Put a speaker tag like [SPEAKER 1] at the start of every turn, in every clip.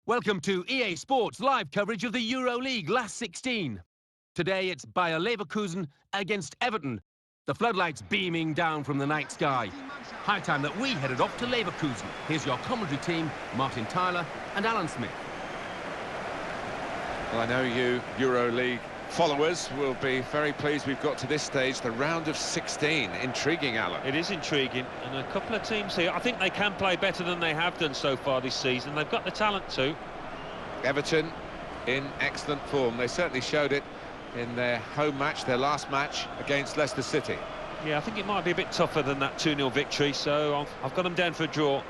[SPEAKER 1] Welcome to EA Sports live coverage of the Euro League last 16. Today it's Bayer Leverkusen against Everton. The floodlights beaming down from the night sky. High time that we headed off to Leverkusen. Here's your commentary team, Martin Tyler and Alan Smith.
[SPEAKER 2] Well, I know you Euro League followers will be very pleased we've got to this stage, the round of 16. Intriguing, Alan.
[SPEAKER 3] It is intriguing, and a couple of teams here, I think they can play better than they have done so far this season. They've got the talent too.
[SPEAKER 2] Everton in excellent form. They certainly showed it in their home match, their last match against Leicester City.
[SPEAKER 3] Yeah, I think it might be a bit tougher than that 2-0 victory, so I've got them down for a draw.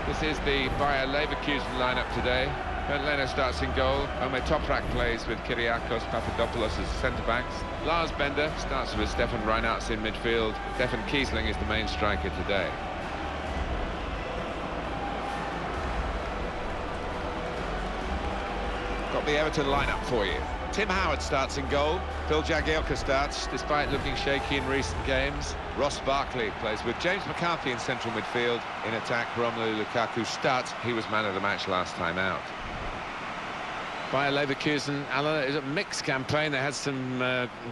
[SPEAKER 2] This is the Bayer Leverkusen lineup today. Ben Leno starts in goal. Ome Toprak plays with Kyriakos Papadopoulos as centre-backs. Lars Bender starts with Stefan Reinart's in midfield. Stefan Kiesling is the main striker today. Got the Everton lineup for you. Tim Howard starts in goal. Phil Jagielka starts, despite looking shaky in recent games. Ross Barkley plays with James McCarthy in central midfield. In attack, Romelu Lukaku starts. He was man of the match last time out. Bayer Leverkusen, Alan, is a mixed campaign. They had some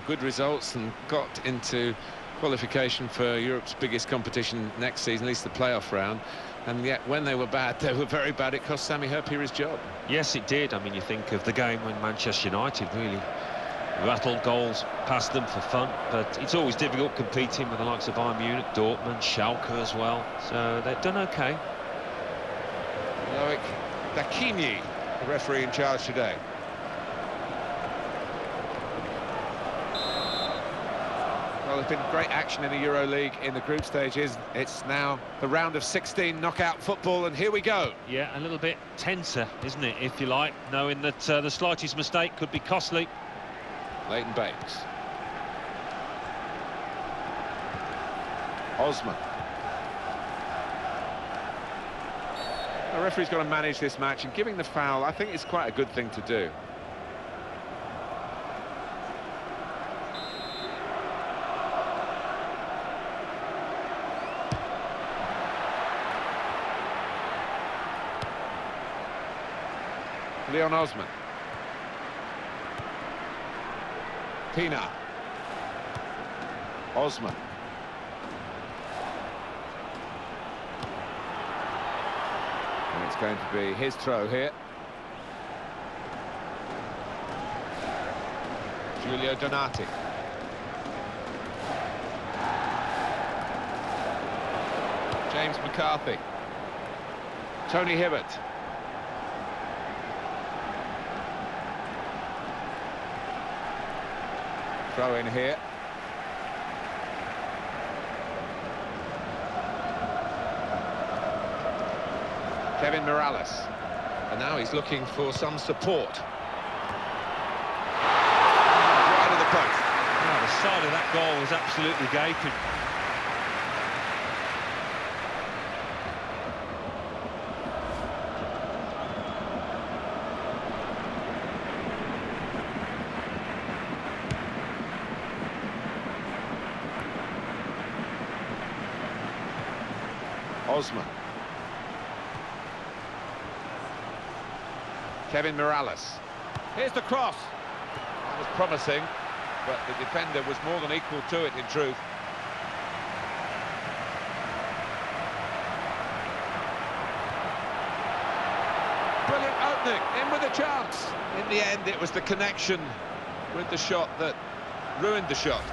[SPEAKER 2] good results and got into qualification for Europe's biggest competition next season, at least the playoff round. And yet, when they were bad, they were very bad. It cost Sami Hyypiä his job.
[SPEAKER 3] Yes, it did. I mean, you think of the game when Manchester United really rattled goals past them for fun, but it's always difficult competing with the likes of Bayern Munich, Dortmund, Schalke as well. So they've done okay.
[SPEAKER 2] Loic Dakini, the referee in charge today. Well, there's been great action in the Euro League in the group stages. It's now the round of 16 knockout football, and here we go.
[SPEAKER 3] Yeah, a little bit tenser, isn't it, if you like, knowing that the slightest mistake could be costly.
[SPEAKER 2] Leighton Baines. Osman. The referee's got to manage this match, and giving the foul, I think it's quite a good thing to do. Leon Osman. Pina. Osman. And it's going to be his throw here. Giulio Donati. James McCarthy. Tony Hibbert. Throw in here. Kevin Morales. And now he's looking for some support. Right of the post.
[SPEAKER 3] Now, the side of that goal was absolutely gaping.
[SPEAKER 2] Osman. Kevin Morales. Here's the cross. That was promising, but the defender was more than equal to it in truth. Brilliant opening, in with a chance. In the end, it was the connection with the shot that ruined the shot.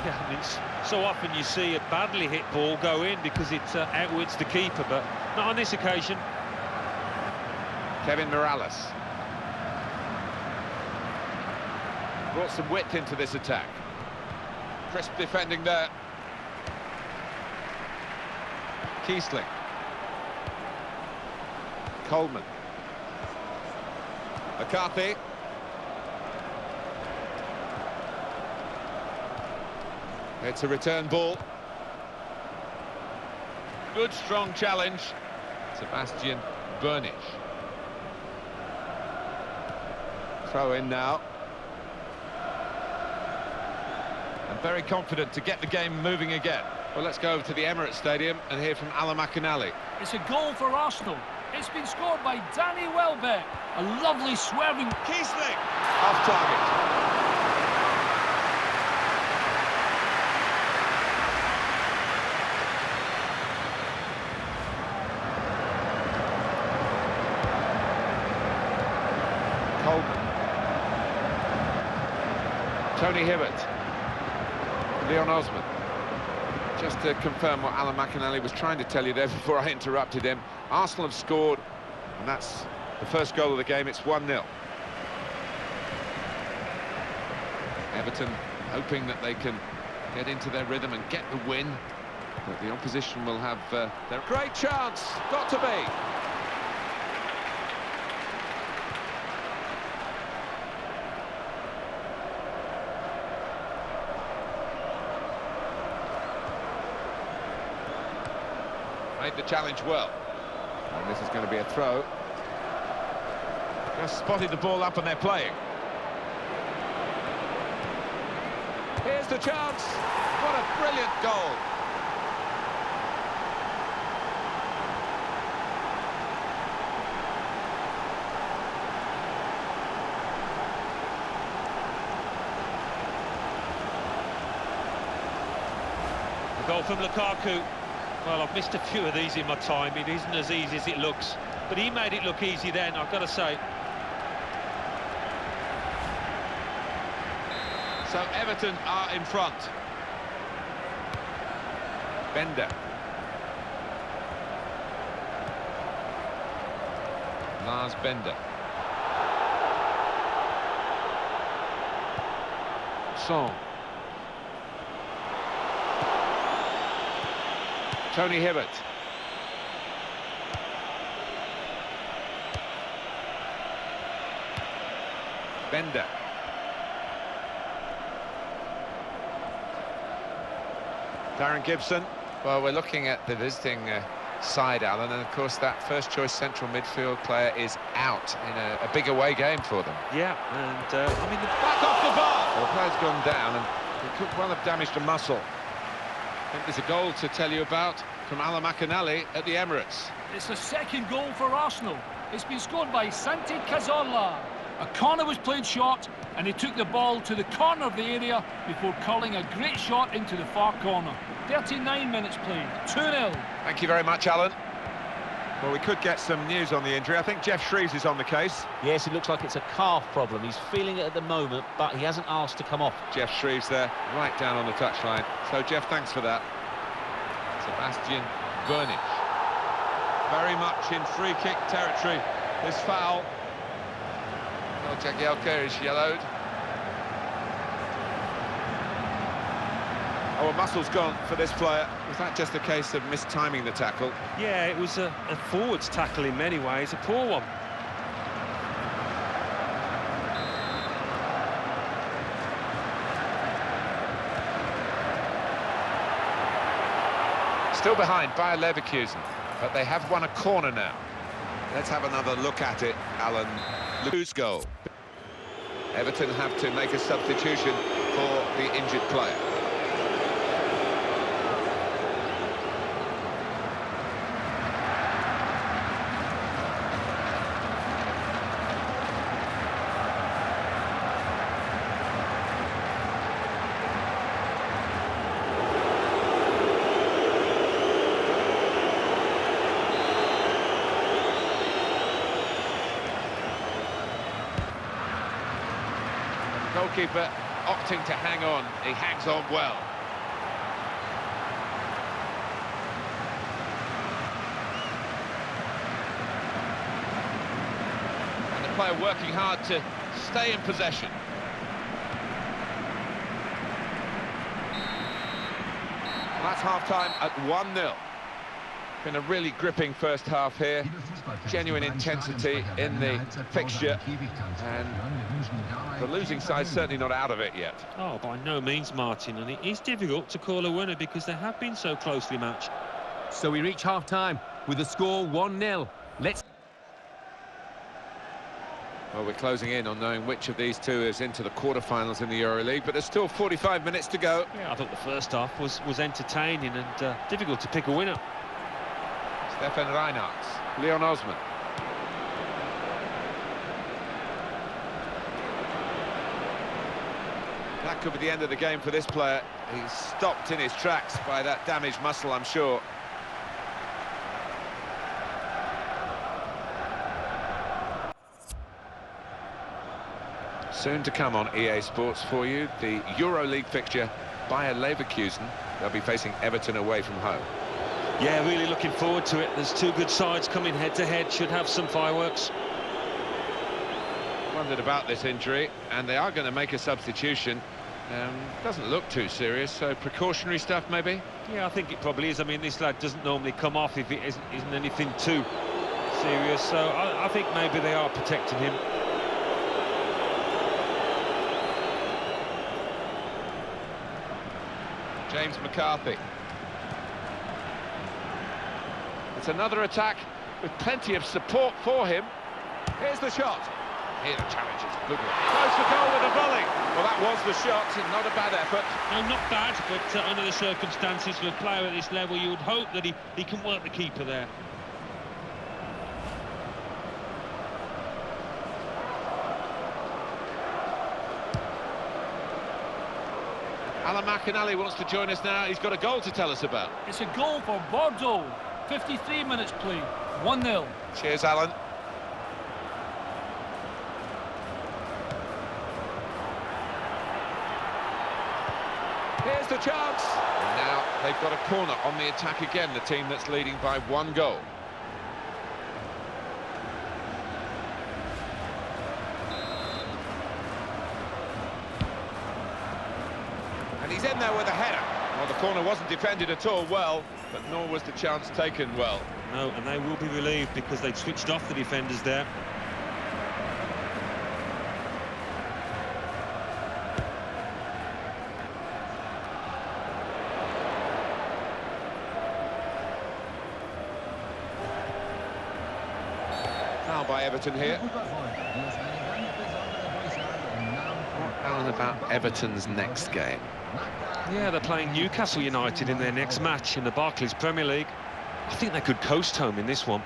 [SPEAKER 3] Yeah, I mean, so often you see a badly hit ball go in because it outwits the keeper, but not on this occasion.
[SPEAKER 2] Kevin Morales. Brought some width into this attack. Crisp defending there. Kiesling. Coleman. McCarthy. It's a return ball. Good, strong challenge. Sebastian Burnish. Throw in now. And very confident to get the game moving again. Well, let's go over to the Emirates Stadium and hear from Alan McInally.
[SPEAKER 4] It's a goal for Arsenal. It's been scored by Danny Welbeck. A lovely swerving...
[SPEAKER 2] Kiesling! Off target. Tony Hibbert, Leon Osman. Just to confirm what Alan McInally was trying to tell you there before I interrupted him, Arsenal have scored, and that's the first goal of the game. It's 1-0. Everton hoping that they can get into their rhythm and get the win, but the opposition will have their great chance, got to be. Made the challenge well. And this is going to be a throw. Just spotted the ball up and they're playing. Here's the chance. What a brilliant goal.
[SPEAKER 3] The goal from Lukaku. Well, I've missed a few of these in my time. It isn't as easy as it looks. But he made it look easy then, I've got to say.
[SPEAKER 2] So Everton are in front. Bender. Lars Bender. Song. Tony Hibbert. Bender. Darren Gibson. Well, we're looking at the visiting side, Alan, and of course that first choice central midfield player is out in a big away game for them.
[SPEAKER 3] Yeah, and I mean,
[SPEAKER 2] Back off the bar! Well, the player's gone down and he could well have damaged a muscle. I think there's a goal to tell you about from Alan McInally at the Emirates.
[SPEAKER 4] It's a second goal for Arsenal. It's been scored by Santi Cazorla. A corner was played short, and he took the ball to the corner of the area before curling a great shot into the far corner. 39 minutes played, 2-0.
[SPEAKER 2] Thank you very much, Alan. Well, we could get some news on the injury. I think Jeff Shreves is on the case.
[SPEAKER 5] Yes, it looks like it's a calf problem. He's feeling it at the moment, but he hasn't asked to come off.
[SPEAKER 2] Jeff Shreves there, right down on the touchline. So, Jeff, thanks for that. Sebastian Burnich. Very much in free-kick territory, this foul. Well, Jagielka is yellowed. Oh, a muscle's gone for this player. Was that just a case of mistiming the tackle?
[SPEAKER 3] yeah, it was a forwards tackle in many ways, a poor one.
[SPEAKER 2] Still behind by Leverkusen, but they have won a corner now. Let's have another look at it, Alan. Lose goal. Everton have to make a substitution for the injured player. Goalkeeper opting to hang on. He hangs on well. And the player working hard to stay in possession. Well, that's half-time at 1-0. Been a really gripping first half here. Genuine intensity in the fixture. And the losing side's certainly not out of it yet.
[SPEAKER 3] Oh, by no means, Martin, and it is difficult to call a winner because they have been so closely matched.
[SPEAKER 1] So we reach half-time with the score 1-0. Let's...
[SPEAKER 2] Well, we're closing in on knowing which of these two is into the quarter-finals in the EuroLeague, but there's still 45 minutes to go.
[SPEAKER 3] Yeah, I thought the first half was entertaining and difficult to pick a winner.
[SPEAKER 2] Stefan Reinhardt, Leon Osman. That could be the end of the game for this player. He's stopped in his tracks by that damaged muscle, I'm sure. Soon to come on EA Sports for you, the EuroLeague fixture, Bayer Leverkusen. They'll be facing Everton away from home.
[SPEAKER 3] Yeah, really looking forward to it. There's two good sides coming head-to-head, should have some fireworks.
[SPEAKER 2] Wondered about this injury, and they are going to make a substitution. Doesn't look too serious, so precautionary stuff maybe?
[SPEAKER 3] Yeah, I think it probably is. I mean, this lad doesn't normally come off if it isn't anything too serious, so I think maybe they are protecting him.
[SPEAKER 2] James McCarthy. It's another attack with plenty of support for him. Here's the shot. Here the challenge is a good one. Goes for goal with a volley. Well, that was the shot, not a bad effort.
[SPEAKER 3] No, not bad, but under the circumstances for a player at this level, you would hope that he can work the keeper there.
[SPEAKER 2] Alan McInally wants to join us now. He's got a goal to tell us about.
[SPEAKER 4] It's a goal for Bordeaux. 53 minutes played. 1-0.
[SPEAKER 2] Cheers, Alan. Here's the chance. And now they've got a corner on the attack again, the team that's leading by 1 goal. And he's in there with a header. Well, the corner wasn't defended at all well, but nor was the chance taken well.
[SPEAKER 3] No, and they will be relieved because they've switched off the defenders there.
[SPEAKER 2] Foul by Everton here. Alan, about Everton's next game.
[SPEAKER 3] Yeah, they're playing Newcastle United in their next match in the Barclays Premier League. I think they could coast home in this one.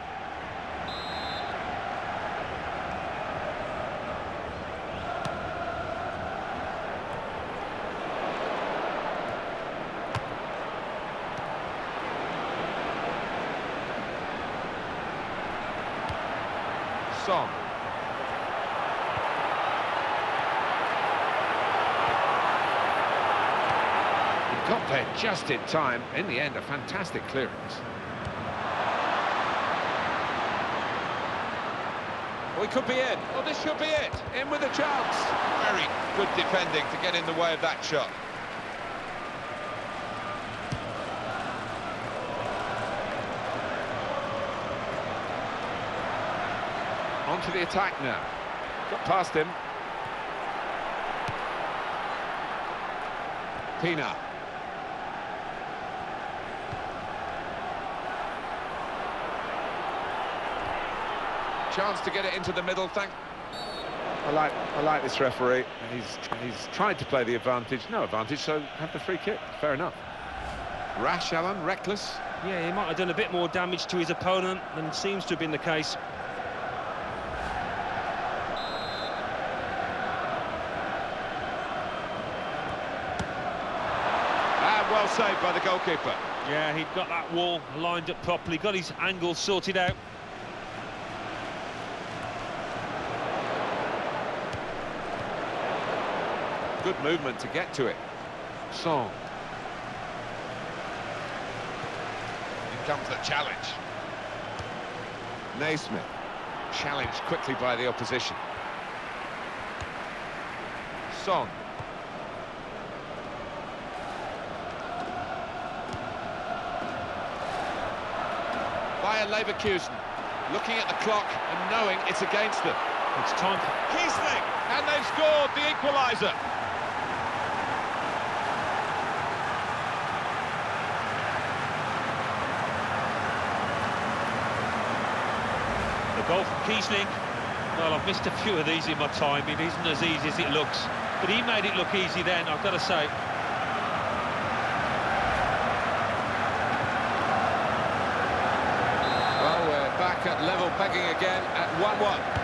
[SPEAKER 2] Song. He got there just in time. In the end, a fantastic clearance. Oh, he could be in. Oh, this should be it. In with a chance. Very good defending to get in the way of that shot. On to the attack now. Got past him. Pina. Chance to get it into the middle. I like this referee. He's tried to play the advantage. No advantage, so have the free kick. Fair enough. Rash, Alan, reckless.
[SPEAKER 3] Yeah, he might have done a bit more damage to his opponent than seems to have been the case.
[SPEAKER 2] Well saved by the goalkeeper.
[SPEAKER 3] Yeah, he'd got that wall lined up properly, got his angle sorted out.
[SPEAKER 2] Good movement to get to it. Song. Here comes the challenge. Naismith. Challenged quickly by the opposition. Song. Bayer Leverkusen looking at the clock and knowing it's against them.
[SPEAKER 3] It's time for
[SPEAKER 2] Kiesling, and they've scored the equaliser.
[SPEAKER 3] the goal from Kiesling. Well, I've missed a few of these in my time. It isn't as easy as it looks. But he made it look easy then, I've got to say.
[SPEAKER 2] Well, we're back at level pegging again at 1-1.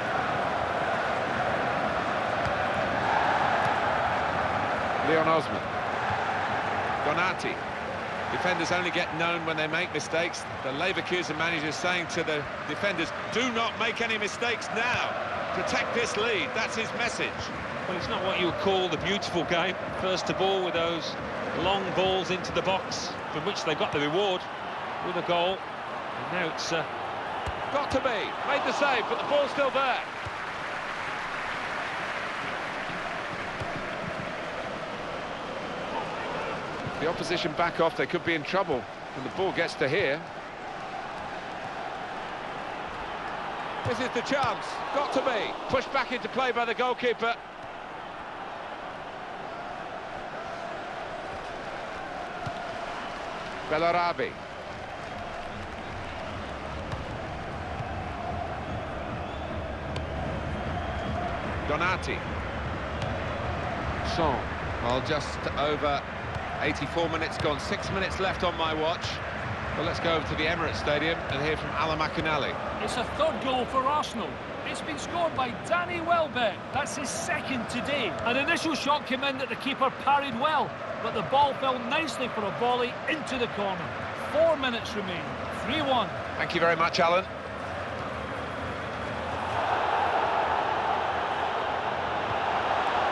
[SPEAKER 2] Leon Osman. Donati. Defenders only get known when they make mistakes. The Leverkusen manager is saying to the defenders, do not make any mistakes now. Protect this lead. That's his message.
[SPEAKER 3] Well, it's not what you would call the beautiful game. First of all, with those long balls into the box, from which they got the reward with a goal. And now it's...
[SPEAKER 2] Got to be. Made the save, but the ball's still there. The opposition back off, they could be in trouble when the ball gets to here. This is the chance, got to be. Pushed back into play by the goalkeeper. Bellarabi. Donati. Son. Well, just over 84 minutes gone, 6 minutes left on my watch. Well, let's go over to the Emirates Stadium and hear from Alan McInally.
[SPEAKER 4] It's a third goal for Arsenal. It's been scored by Danny Welbeck. That's his second today. An initial shot came in that the keeper parried well, but the ball fell nicely for a volley into the corner. 4 minutes remain. 3-1.
[SPEAKER 2] Thank you very much, Alan.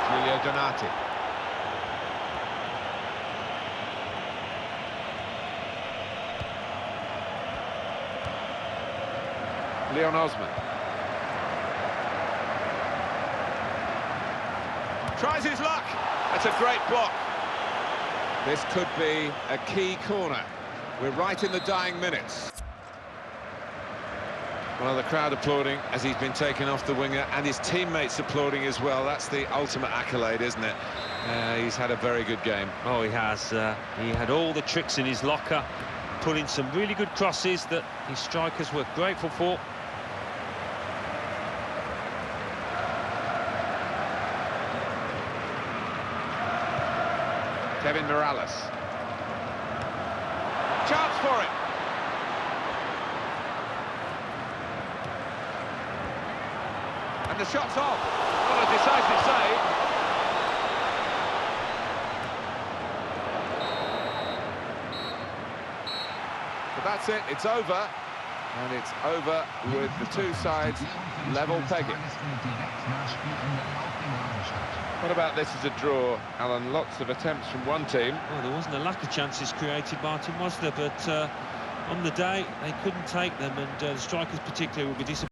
[SPEAKER 2] Giulio Donati. Leon Osman. Tries his luck. That's a great block. This could be a key corner. We're right in the dying minutes. Well, the crowd applauding as he's been taken off the winger, and his teammates applauding as well. That's the ultimate accolade, isn't it? He's had a very good game.
[SPEAKER 3] Oh, he has. He had all the tricks in his locker, put in some really good crosses that his strikers were grateful for.
[SPEAKER 2] Kevin Morales. Chance for it. And the shot's off. What a decisive save. But that's it, it's over. And it's over with the two sides level pegging. What about this as a draw, Alan? Lots of attempts from one team.
[SPEAKER 3] Well, there wasn't a lack of chances created, Martin, was there? But on the day, they couldn't take them, and the strikers particularly will be disappointed.